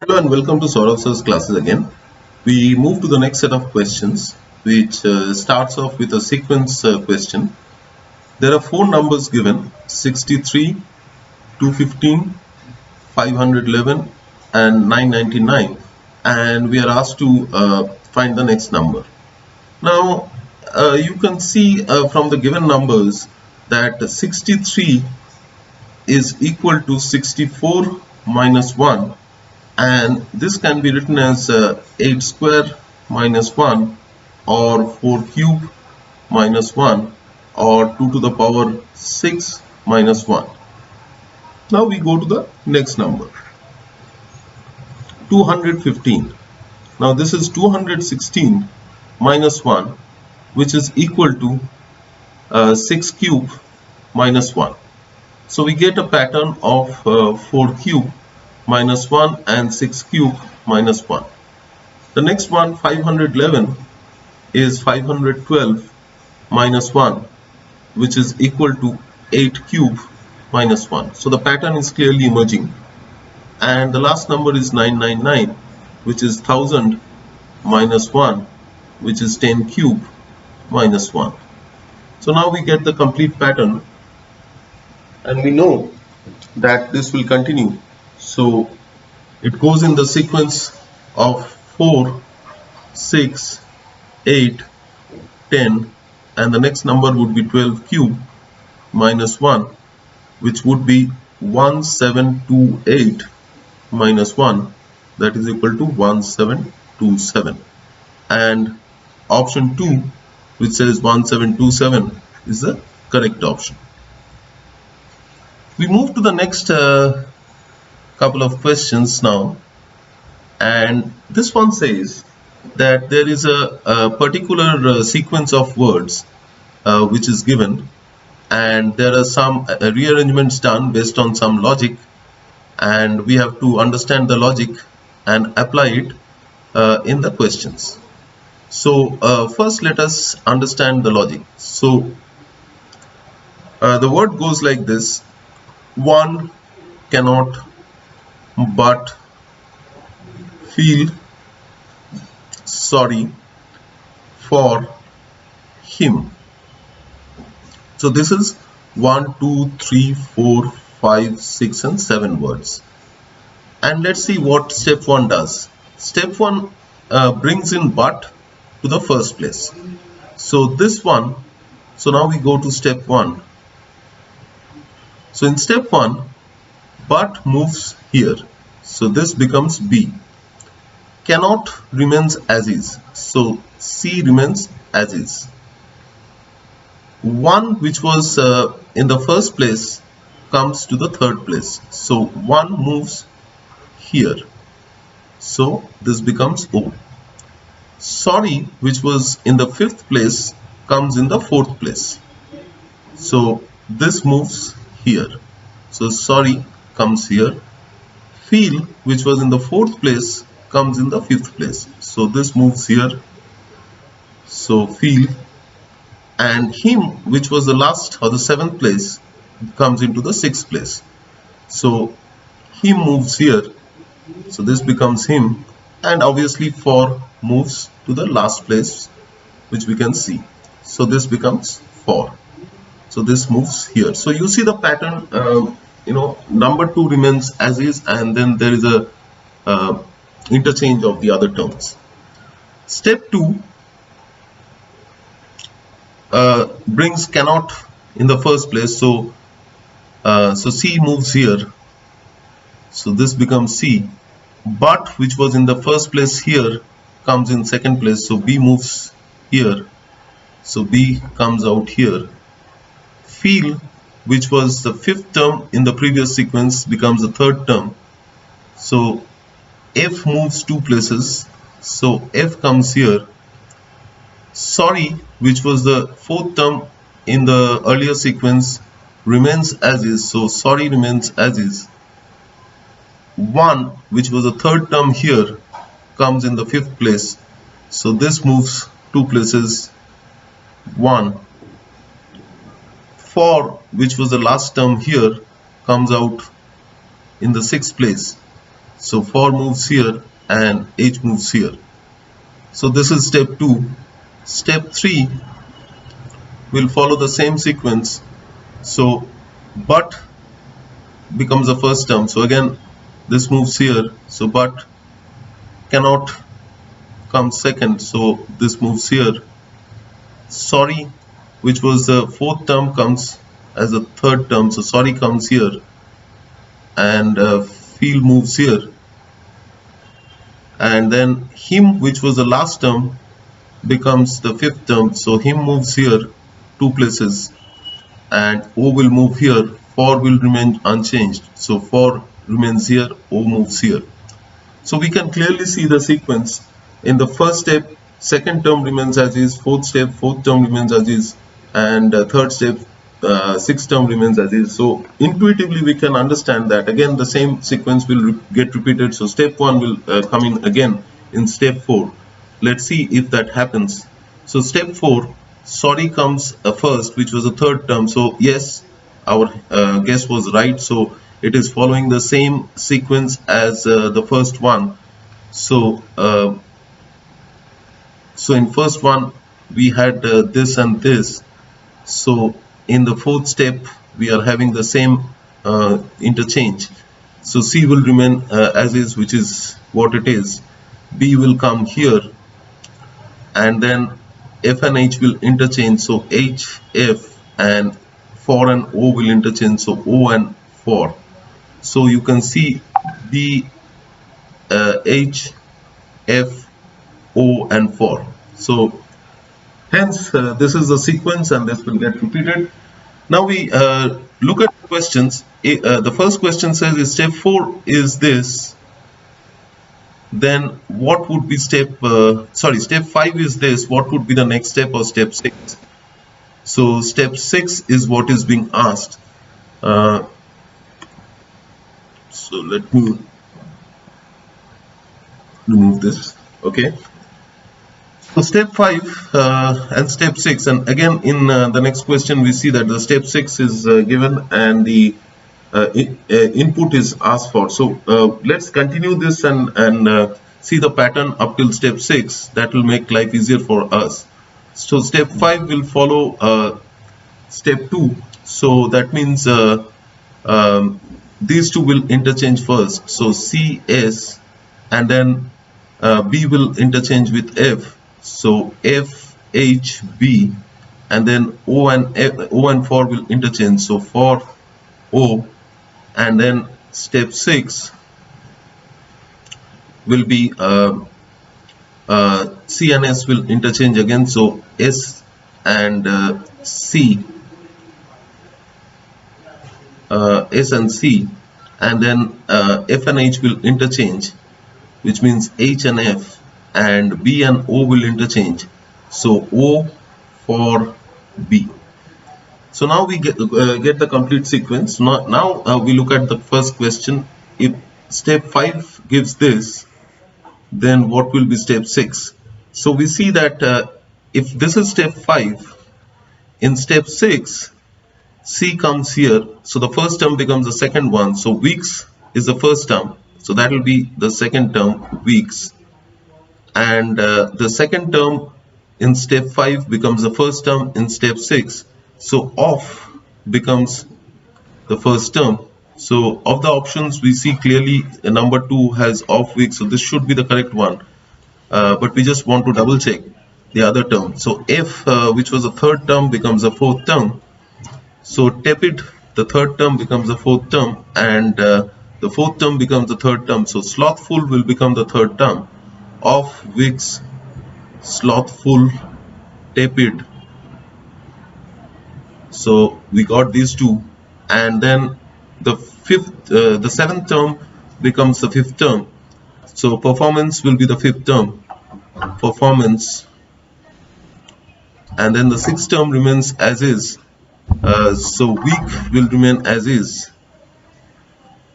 Hello and welcome to Saurav Sir's classes again. We move to the next set of questions, which starts off with a sequence question. There are four numbers given: 63, 215, 511 and 999, and we are asked to find the next number. Now you can see from the given numbers that 63 is equal to 64 minus 1, and this can be written as 8 square minus 1 or 4 cube minus 1 or 2 to the power 6 minus 1. Now we go to the next number, 215. Now this is 216 minus 1, which is equal to 6 cube minus 1. So we get a pattern of 4 cube minus 1 and 6 cube minus 1. The next one, 511, is 512 minus 1, which is equal to 8 cube minus 1. So the pattern is clearly emerging. And the last number is 999, which is 1000 minus 1, which is 10 cube minus 1. So now we get the complete pattern, and we know that this will continue. So it goes in the sequence of 4, 6, 8, 10, and the next number would be 12 cube minus 1, which would be 1728 minus 1, that is equal to 1727. And option 2, which says 1727, is the correct option. We move to the next couple of questions now, and this one says that there is a particular sequence of words which is given, and there are some rearrangements done based on some logic, and we have to understand the logic and apply it in the questions. So first let us understand the logic. So the word goes like this: one cannot but feel sorry for him. So this is 1, 2, 3, 4, 5, 6 and 7 words. And let's see what step 1 does. Step 1 brings in but to the first place. So this one, so now we go to step 1. So in step 1, but moves here, so this becomes B. Cannot remains as is, so C remains as is. 1, which was in the first place, comes to the third place, so 1 moves here, so this becomes O. Sorry, which was in the 5th place, comes in the 4th place, so this moves here, so sorry comes here. Feel, which was in the 4th place, comes in the 5th place, so this moves here, so feel. And him, which was the last or the 7th place, comes into the 6th place, so him moves here, so this becomes him. And obviously for moves to the last place, which we can see, so this becomes for, so this moves here. So you see the pattern. Number 2 remains as is, and then there is a interchange of the other terms. Step 2 brings cannot in the first place, so C moves here, so this becomes C. But, which was in the first place here, comes in 2nd place, so B moves here, so B comes out here. Feel, which was the 5th term in the previous sequence, becomes the 3rd term, so F moves 2 places, so F comes here. Sorry, which was the 4th term in the earlier sequence, remains as is, so sorry remains as is. 1, which was the 3rd term here, comes in the 5th place, so this moves 2 places, 1. For, which was the last term here, comes out in the 6th place, So for moves here and H moves here. So this is step 2. Step 3 will follow the same sequence. So but becomes the first term. So again this moves here. So but cannot come second. So this moves here. Sorry, which was the fourth term, comes as a third term. So sorry comes here, and feel moves here. And then him, which was the last term, becomes the fifth term. So him moves here 2 places, and O will move here. For will remain unchanged. So for remains here, O moves here. So we can clearly see the sequence. In the first step, second term remains as is, fourth step, fourth term remains as is, and third step, sixth term remains as is. So intuitively we can understand that again the same sequence will get repeated. So step 1 will come in again in step 4. Let's see if that happens. So step 4, sorry comes first, which was the third term. So yes, our guess was right. So it is following the same sequence as the first one. So in first one we had this and this. So in the fourth step we are having the same interchange. So C will remain as is, which is what it is. B will come here, and then F and H will interchange. So H, F, and for and O will interchange. So O and for. So you can see B, H, F, O, and for. So hence this is the sequence, and this will get repeated. Now we look at questions. The first question says, if step 4 is this, then what would be step 5 is this, what would be the next step, or step 6? So step 6 is what is being asked. So let me remove this. Okay, so step 5 and step 6, and again in the next question we see that the step 6 is given and the input is asked for. So let's continue this and see the pattern up till step 6. That will make life easier for us. So step 5 will follow step 2. So that means these two will interchange first. So C, S, and then B will interchange with F. So F, H, B, and then O and for will interchange. So for, O, and then step 6 will be C and S will interchange again. So S and C, S and C, and then F and H will interchange, which means H and F, and B and O will interchange. So O for B. So now we get the complete sequence. Now we look at the first question. If step 5 gives this, then what will be step 6? So we see that if this is step 5, in step 6, C comes here. So the first term becomes the second one. So weeks is the first term. So that will be the second term, weeks. And the second term in step 5 becomes the first term in step 6. So off becomes the first term. So of the options we see clearly number 2 has off week, so this should be the correct one, but we just want to double check the other term. So F, which was the third term, becomes the fourth term. So tepid, the third term, becomes the fourth term, and the fourth term becomes the third term. So slothful will become the third term. Off, weeks, slothful, tepid. So we got these two, and then the seventh term becomes the fifth term. So performance will be the fifth term, performance, and then the sixth term remains as is. So week will remain as is,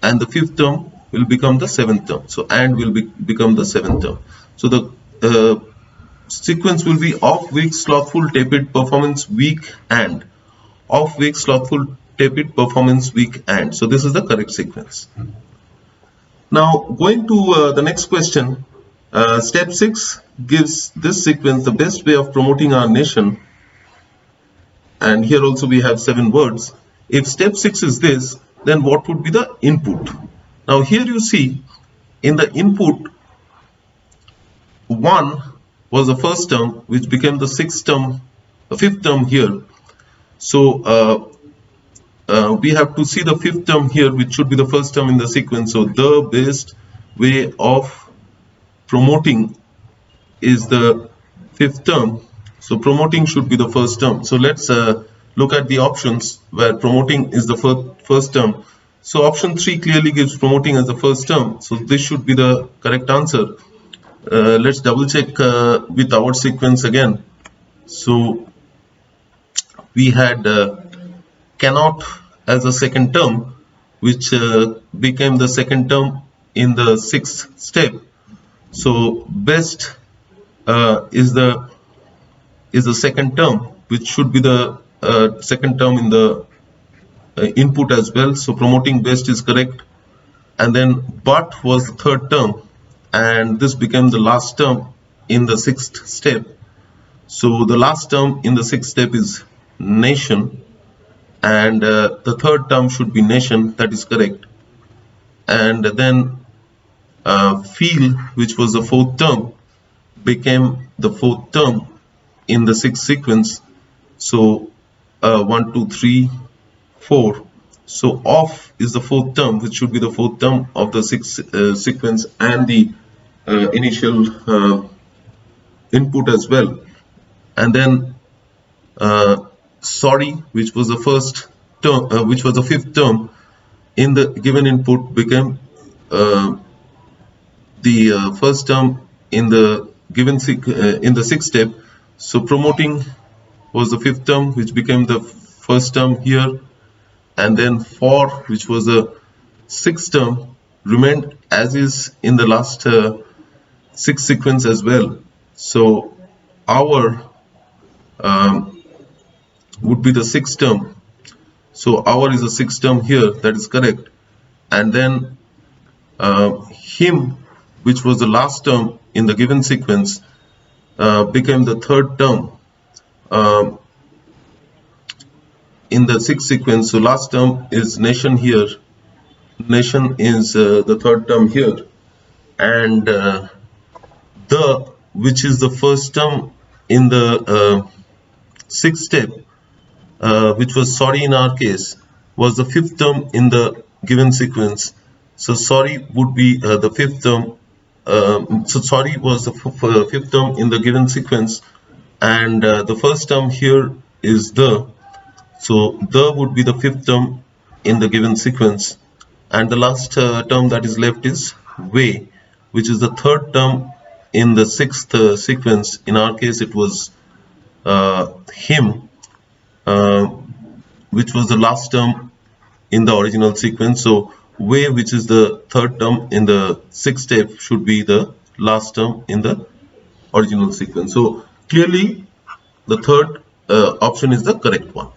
and the fifth term will become the seventh term. So and will become the seventh term. So the sequence will be off, week, slothful, tepid, performance, weak, and off, week, slothful, tepid, performance, weak, and. So this is the correct sequence. Now going to the next question. Step 6 gives this sequence the best way of promoting our nation, and here also we have 7 words. If step 6 is this, then what would be the input? Now here you see in the input 1 was the first term, which became the fifth term here. So we have to see the fifth term here, which should be the first term in the sequence. So the best way of promoting is the fifth term. So promoting should be the first term. So let's look at the options where promoting is the first term. So option 3 clearly gives promoting as the first term. So this should be the correct answer. Let's double check with our sequence again. So we had cannot as a second term, which became the second term in the sixth step. So best is the second term, which should be the second term in the input as well. So promoting best is correct. And then but was the third term, and this became the last term in the sixth step. So the last term in the sixth step is nation, and the third term should be nation. That is correct. And then feel, which was the fourth term, became the fourth term in the sixth sequence. So 1, 2, 3, 4. So off is the fourth term, which should be the fourth term of the sixth sequence and the initial input as well. And then sorry, which was the first term, which was the fifth term in the given input, became the first term in the given in the sixth step. So promoting was the fifth term, which became the first term here, and then for, which was the sixth term, remained as is in the last sixth sequence as well. So our would be the sixth term. So our is the sixth term here, that is correct. And then him, which was the last term in the given sequence, became the third term in the sixth sequence. So last term is nation here. Nation is the third term here, and the, which is the first term in the sixth step, which was sorry in our case, was the fifth term in the given sequence. So sorry would be the fifth term. So sorry was the fifth term in the given sequence, and the first term here is the. So the would be the fifth term in the given sequence, and the last term that is left is way, which is the third term in the sixth sequence. In our case, it was him, which was the last term in the original sequence. So way, which is the third term in the sixth step, should be the last term in the original sequence. So clearly the third option is the correct one.